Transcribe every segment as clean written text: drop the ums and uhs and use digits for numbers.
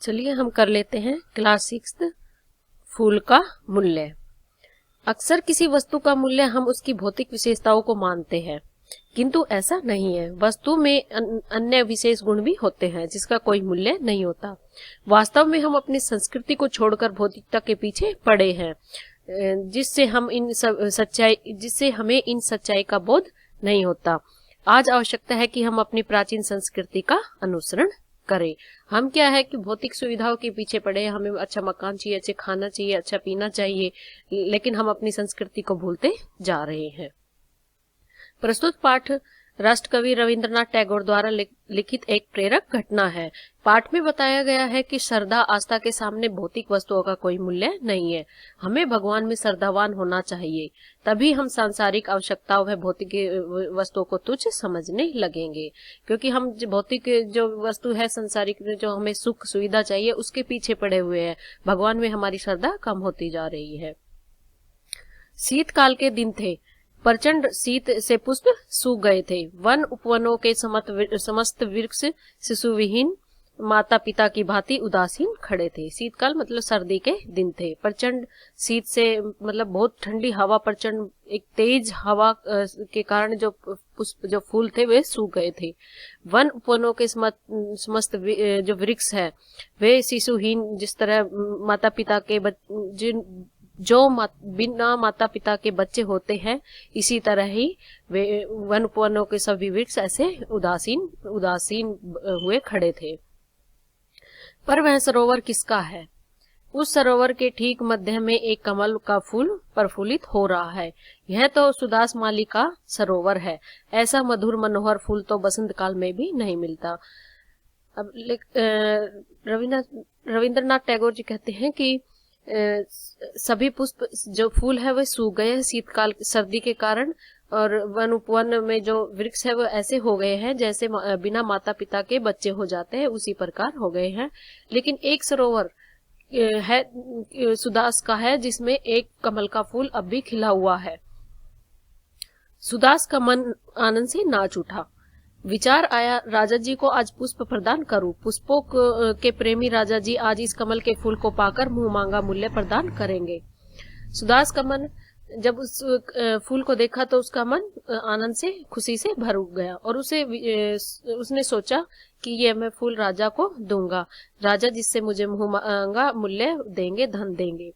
चलिए हम कर लेते हैं क्लास 6 फूल का मूल्य। अक्सर किसी वस्तु का मूल्य हम उसकी भौतिक विशेषताओं को मानते हैं, किंतु ऐसा नहीं है। वस्तु में अन्य विशेष गुण भी होते हैं जिसका कोई मूल्य नहीं होता। वास्तव में हम अपनी संस्कृति को छोड़कर भौतिकता के पीछे पड़े हैं, जिससे हमें इन सच्चाई का बोध नहीं होता। आज आवश्यकता है कि हम अपनी प्राचीन संस्कृति का अनुसरण करें। हम क्या है कि भौतिक सुविधाओं के पीछे पड़े हैं। हमें अच्छा मकान चाहिए, अच्छा खाना चाहिए, अच्छा पीना चाहिए, लेकिन हम अपनी संस्कृति को भूलते जा रहे हैं। प्रस्तुत पाठ राष्ट्रकवि रविंद्रनाथ टैगोर द्वारा लिखित एक प्रेरक घटना है। पाठ में बताया गया है कि श्रद्धा आस्था के सामने भौतिक वस्तुओं का कोई मूल्य नहीं है। हमें भगवान में श्रद्धावान होना चाहिए, तभी हम सांसारिक आवश्यकताओं व भौतिक वस्तुओं को तुच्छ समझने लगेंगे। क्योंकि हम भौतिक जो वस्तु है, संसारिक जो हमें सुख सुविधा चाहिए, उसके पीछे पड़े हुए हैं। भगवान में हमारी श्रद्धा कम होती जा रही है। शीतकाल के दिन थे। प्रचंड शीत से पुष्प सूख गए थे। वन उपवनों के समस्त वृक्ष शिशुविहीन माता पिता की भांति उदासीन खड़े थे। शीतकाल मतलब सर्दी के दिन थे। प्रचंड शीत से मतलब बहुत ठंडी हवा, प्रचंड एक तेज हवा के कारण जो पुष्प जो फूल थे वे सूख गए थे। वन उपवनों के समस्त जो वृक्ष है वे शिशुहीन, जिस तरह माता पिता के बिना माता पिता के बच्चे होते हैं, इसी तरह ही वे वन उपवनों के सभी वृक्ष ऐसे उदासीन हुए खड़े थे। पर वह सरोवर किसका है? उस सरोवर के ठीक मध्य में एक कमल का फूल प्रफुल्लित हो रहा है। यह तो सुदास माली का सरोवर है। ऐसा मधुर मनोहर फूल तो बसंत काल में भी नहीं मिलता। अब रविंद्रनाथ टैगोर जी कहते हैं कि सभी पुष्प जो फूल है वह सूख गए हैं शीतकाल सर्दी के कारण, और वन उपवन में जो वृक्ष है वो ऐसे हो गए हैं जैसे बिना माता पिता के बच्चे हो जाते हैं, उसी प्रकार हो गए हैं। लेकिन एक सरोवर है सुदास का है, जिसमें एक कमल का फूल अब भी खिला हुआ है। सुदास का मन आनंद से नाच उठा। विचार आया, राजा जी को आज पुष्प प्रदान करूं। पुष्पों के प्रेमी राजा जी आज इस कमल के फूल को पाकर मुंह मांगा मूल्य प्रदान करेंगे। सुदास का मन जब उस फूल को देखा तो उसका मन आनंद से, खुशी से भर गया, और उसने सोचा कि ये मैं फूल राजा को दूंगा। राजा जिससे मुझे मुंह मांगा मूल्य देंगे, धन देंगे।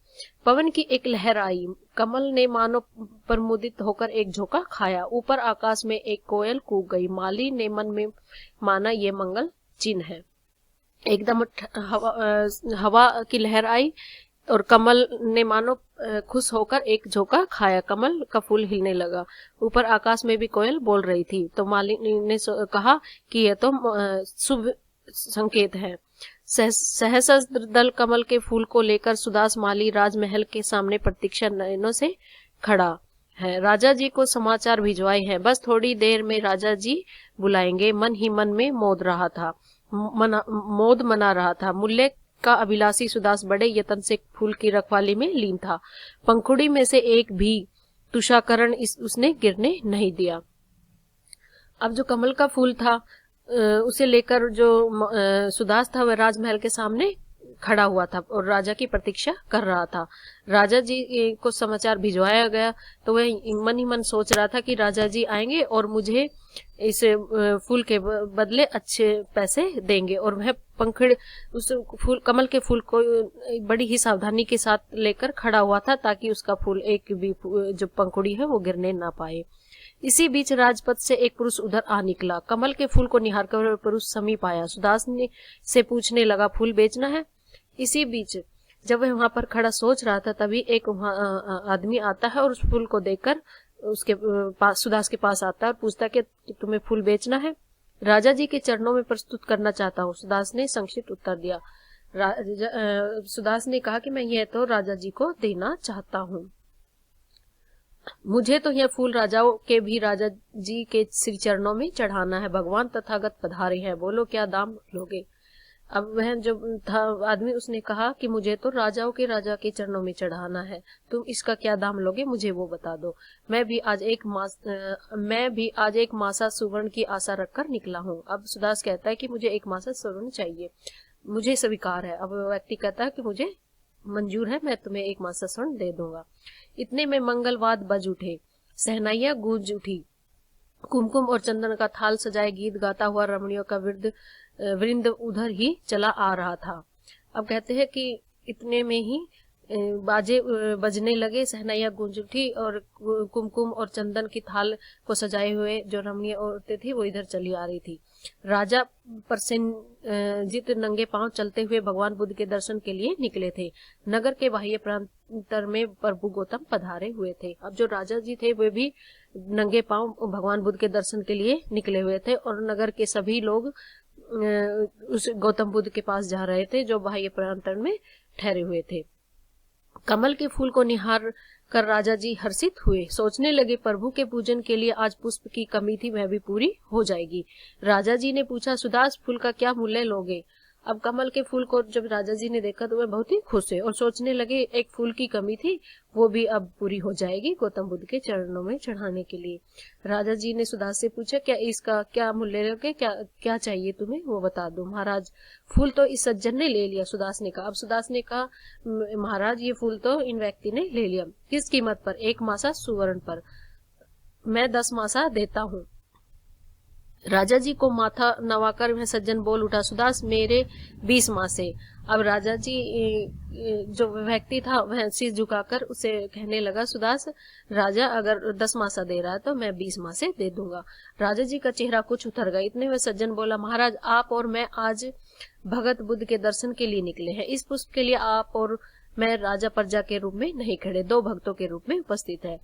पवन की एक लहर आई। कमल ने मानो प्रमुदित होकर एक झोंका खाया। ऊपर आकाश में एक कोयल कूक गई। माली ने मन में माना ये मंगल चिन्ह है। एकदम हवा की लहर आई और कमल ने मानो खुश होकर एक झोंका खाया। कमल का फूल हिलने लगा। ऊपर आकाश में भी कोयल बोल रही थी। तो माली ने कहा कि यह तो शुभ संकेत है। सहस्त्र दल कमल के फूल को लेकर सुदास माली राजमहल के सामने प्रतीक्षा नयनों से खड़ा है। राजा जी को समाचार भिजवाए हैं, बस थोड़ी देर में राजा जी बुलाएंगे। मन ही मन में मोद मना रहा था। मूल्य का अभिलाषी सुदास बड़े यत्न से फूल की रखवाली में लीन था। पंखुड़ी में से एक भी तुषाकरण उसने गिरने नहीं दिया। अब जो कमल का फूल था उसे लेकर जो सुदास था वह राजमहल के सामने खड़ा हुआ था और राजा की प्रतीक्षा कर रहा था। राजा जी को समाचार भिजवाया गया तो वह मन ही मन सोच रहा था कि राजा जी आएंगे और मुझे इस फूल के बदले अच्छे पैसे देंगे, और वह उस कमल के फूल को बड़ी ही सावधानी के साथ लेकर खड़ा हुआ था ताकि उसका फूल एक भी जो पंखुड़ी है वो गिरने ना पाए। इसी बीच राजपथ से एक पुरुष उधर आ निकला। कमल के फूल को निहारकर पुरुष समीप आया। सुदास से पूछने लगा, फूल बेचना है? इसी बीच जब वह वहां पर खड़ा सोच रहा था तभी एक आदमी आता है और उस फूल को देखकर उसके पास सुदास के पास आता है और पूछता है कि तुम्हें फूल बेचना है? राजा जी के चरणों में प्रस्तुत करना चाहता हूँ, सुदास ने संक्षिप्त उत्तर दिया। सुदास ने कहा कि मैं यह तो राजा जी को देना चाहता हूँ। मुझे तो यह फूल राजाओं के भी राजा जी के श्री चरणों में चढ़ाना है। भगवान तथागत पधारे हैं, बोलो क्या दाम लोगे? अब वह जो था आदमी उसने कहा कि मुझे तो राजाओं के राजा के चरणों में चढ़ाना है, तुम इसका क्या दाम लोगे मुझे वो बता दो। मैं भी आज एक मासा सुवर्ण की आशा रखकर निकला हूँ। अब सुदास कहता है कि मुझे एक मासा सुवर्ण चाहिए। मुझे स्वीकार है। अब व्यक्ति कहता है कि मुझे मंजूर है, मैं तुम्हें 1 मासा स्वर्ण दे दूंगा। इतने में मंगलवाद बज उठे, शहनाइयां गूंज उठी, कुमकुम और चंदन का थाल सजाए गीत गाता हुआ रमणियों का वृंद उधर ही चला आ रहा था। अब कहते हैं कि इतने में ही बाजे बजने लगे, शहनाइयां गूंज उठी और कुमकुम और चंदन की थाल को सजाए हुए जो रमणीय औरतें थी वो इधर चली आ रही थी। राजा प्रसेनजित नंगे पांव चलते हुए भगवान बुद्ध के दर्शन के लिए निकले थे। नगर के बाह्य प्रांतर में प्रभु गौतम पधारे हुए थे। अब जो राजा जी थे वे भी नंगे पांव भगवान बुद्ध के दर्शन के लिए निकले हुए थे और नगर के सभी लोग उस गौतम बुद्ध के पास जा रहे थे जो बाह्य प्रांतर में ठहरे हुए थे। कमल के फूल को निहार कर राजा जी हर्षित हुए, सोचने लगे प्रभु के पूजन के लिए आज पुष्प की कमी थी, वह भी पूरी हो जाएगी। राजा जी ने पूछा, सुदास फूल का क्या मूल्य लोगे? अब कमल के फूल को जब राजा जी ने देखा तो वे बहुत ही खुश हुए और सोचने लगे एक फूल की कमी थी, वो भी अब पूरी हो जाएगी गौतम बुद्ध के चरणों में चढ़ाने के लिए। राजा जी ने सुदास से पूछा, क्या इसका क्या मूल्य लोगे, क्या चाहिए तुम्हें, वो बता दो। महाराज, फूल तो इस सज्जन ने ले लिया, सुदास ने कहा। अब सुदास ने कहा, महाराज ये फूल तो इन व्यक्ति ने ले लिया। किस कीमत पर? 1 मासा सुवर्ण पर। मैं 10 मासा देता हूँ। राजा जी को माथा नवाकर वह सज्जन बोल उठा, सुदास मेरे 20 मासे। अब राजा जी जो व्यक्ति था वह सिर झुकाकर उसे कहने लगा, सुदास राजा अगर 10 मासा दे रहा है तो मैं 20 मासे दे दूंगा। राजा जी का चेहरा कुछ उतर गया। इतने में सज्जन बोला, महाराज आप और मैं आज भगत बुद्ध के दर्शन के लिए निकले हैं। इस पुष्प के लिए आप और मैं राजा प्रजा के रूप में नहीं खड़े, 2 भक्तों के रूप में उपस्थित है।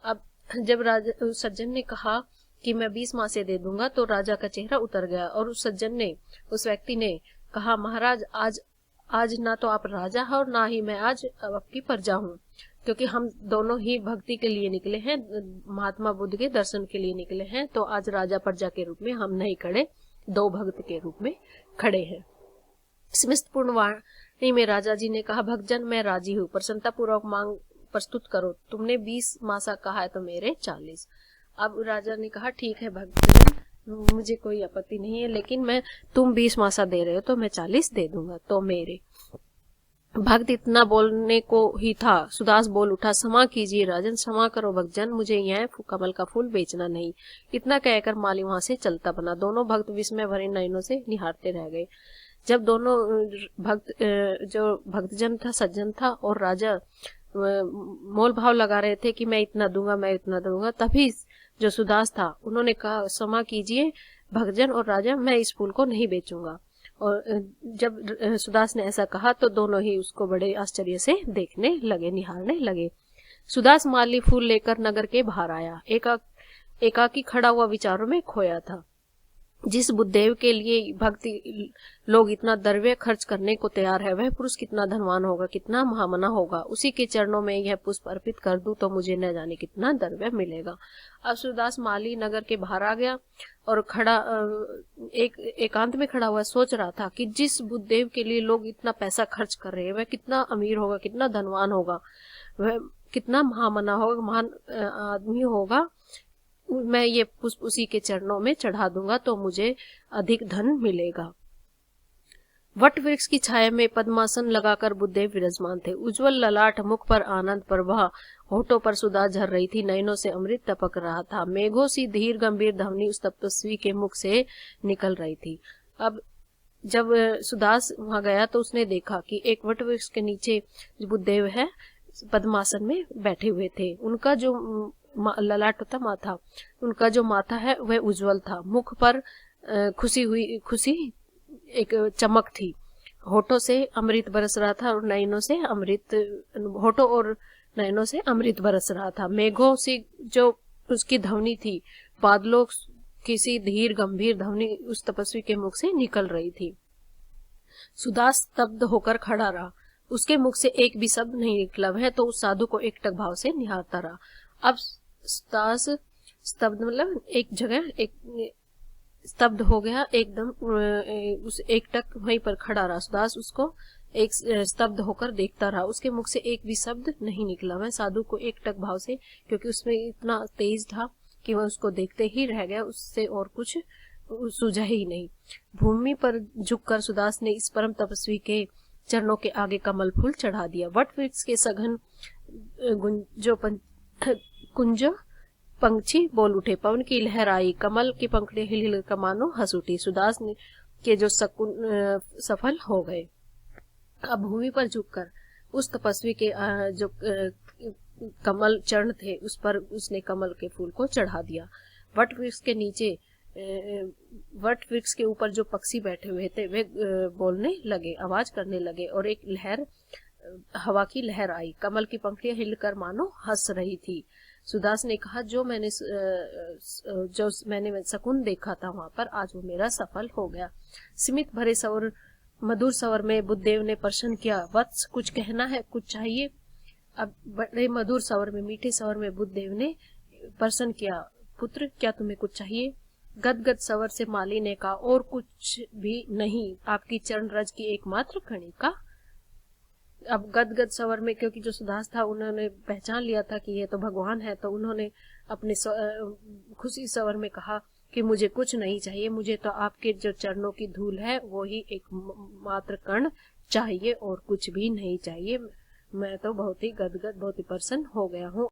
अब जब राजा सज्जन ने कहा कि मैं 20 मासे दे दूंगा तो राजा का चेहरा उतर गया और उस सज्जन ने, उस व्यक्ति ने कहा, महाराज आज ना तो आप राजा हो और ना ही मैं आज आपकी प्रजा हूँ, क्योंकि हम दोनों ही भक्ति के लिए निकले हैं, महात्मा बुद्ध के दर्शन के लिए निकले हैं, तो आज राजा प्रजा के रूप में हम नहीं खड़े, 2 भक्त के रूप में खड़े हैं। स्मितपूर्ण वाणी में राजा जी ने कहा, भक्तजन मैं राजी हूँ, प्रसन्नता पूर्वक मांग प्रस्तुत करो। तुमने 20 मासा कहा है तो मेरे 40। अब राजा ने कहा, ठीक है भक्तजन, मुझे कोई आपत्ति नहीं है, लेकिन तुम 20 मासा दे रहे हो तो मैं 40 दे दूंगा। तो मेरे भक्त इतना बोलने को ही था, सुदास बोल उठा, क्षमा कीजिए राजन, क्षमा करो भक्तजन, मुझे यह कमल का फूल बेचना नहीं। इतना कहकर माली वहां से चलता बना। दोनों भक्त विस्मय भरे नयनों से निहारते रह गए। जब दोनों भक्त, जो भक्तजन था, सज्जन था और राजा मोल भाव लगा रहे थे कि मैं इतना दूंगा, मैं इतना दूंगा, तभी जो सुदास था उन्होंने कहा, क्षमा कीजिए भक्तजन और राजा, मैं इस फूल को नहीं बेचूंगा। और जब सुदास ने ऐसा कहा तो दोनों ही उसको बड़े आश्चर्य से देखने लगे, निहारने लगे। सुदास माली फूल लेकर नगर के बाहर आया। एकाकी खड़ा हुआ विचारों में खोया था। जिस बुद्धदेव के लिए भक्ति लोग इतना द्रव्य खर्च करने को तैयार है, वह पुरुष कितना धनवान होगा, कितना महामना होगा। उसी के चरणों में यह पुष्प अर्पित कर दूं तो मुझे न जाने कितना द्रव्य मिलेगा। अब सुदास माली नगर के बाहर आ गया और एकांत में खड़ा हुआ सोच रहा था कि जिस बुद्धदेव के लिए लोग इतना पैसा खर्च कर रहे हैं, वह कितना अमीर होगा, कितना धनवान होगा, वह कितना महामना होगा, महान आदमी होगा। मैं ये पुष्प उसी के चरणों में चढ़ा दूंगा तो मुझे अधिक धन मिलेगा। वट वृक्ष की छाया में पद्मासन लगाकर बुद्धदेव विराजमान थे। उज्जवल ललाट, मुख पर आनंद प्रवाह, होठों पर सुधा झर रही थी, नयनों से अमृत टपक रहा था। मेघों सी धीर गंभीर ध्वनि उस तपस्वी के मुख से निकल रही थी। अब जब सुदास वहां गया तो उसने देखा कि एक वट वृक्ष के नीचे बुद्धदेव है, पद्मासन में बैठे हुए थे। उनका जो ललाट था, माथा, उनका जो माथा है वह उज्जवल था। मुख पर खुशी एक चमक थी। होठों से अमृत बरस रहा था और नयनों से होठों और नयनों से अमृत बरस रहा था। मेघों से जो उसकी ध्वनि थी, बादलों की सी धीर गंभीर ध्वनि उस तपस्वी के मुख से निकल रही थी। सुदास स्तब्ध होकर खड़ा रहा। उसके मुख से एक भी शब्द नहीं निकला। वह तो उस साधु को एकटक भाव से निहारता रहा। अब सुदास स्तब्ध मतलब एक जगह एक स्तब्ध हो गया, एकदम उस एकटक वहीं पर खड़ा रहा। सुदास उसको एक स्तब्ध होकर देखता रहा। उसके मुख से एक भी शब्द नहीं निकला। वह साधु को एकटक भाव से, क्योंकि उसमें इतना तेज था कि वह उसको देखते ही रह गया, उससे और कुछ सूझा ही नहीं। भूमि पर झुककर सुदास ने इस परम तपस्वी के चरणों के आगे कमल फूल चढ़ा दिया। वट वृक्ष के सघन कुंज पंछी बोल उठे, पवन की लहर आई, कमल की पंखुड़ियां हिल हिल कर मानो हंस उठी। सुदास ने के जो सफल हो गए। अब भूमि पर झुककर उस तपस्वी के जो कमल चरण थे उस पर उसने कमल के फूल को चढ़ा दिया। वट वृक्ष के नीचे वट वृक्ष के ऊपर जो पक्षी बैठे हुए थे वे बोलने लगे, आवाज करने लगे और एक लहर हवा की लहर आई, कमल की पंखुड़ियां हिलकर मानो हंस रही थी। सुदास ने कहा, जो मैंने शकुन देखा था वहां पर, आज वो मेरा सफल हो गया। स्मित भरे स्वर मधुर स्वर में बुद्धदेव ने प्रश्न किया, वत्स कुछ कहना है, कुछ चाहिए? अब बड़े मधुर स्वर में, मीठे स्वर में बुद्धदेव ने प्रश्न किया, पुत्र क्या तुम्हें कुछ चाहिए? गदगद स्वर से माली ने कहा, और कुछ भी नहीं, आपकी चरण रज की एकमात्र कणिका। अब गदगद स्वर में, क्योंकि जो सुदास था उन्होंने पहचान लिया था कि ये तो भगवान है, तो उन्होंने अपने खुशी स्वर में कहा कि मुझे कुछ नहीं चाहिए, मुझे तो आपके जो चरणों की धूल है वो ही एक मात्र कण चाहिए और कुछ भी नहीं चाहिए। मैं तो बहुत ही गदगद, बहुत ही प्रसन्न हो गया हूँ।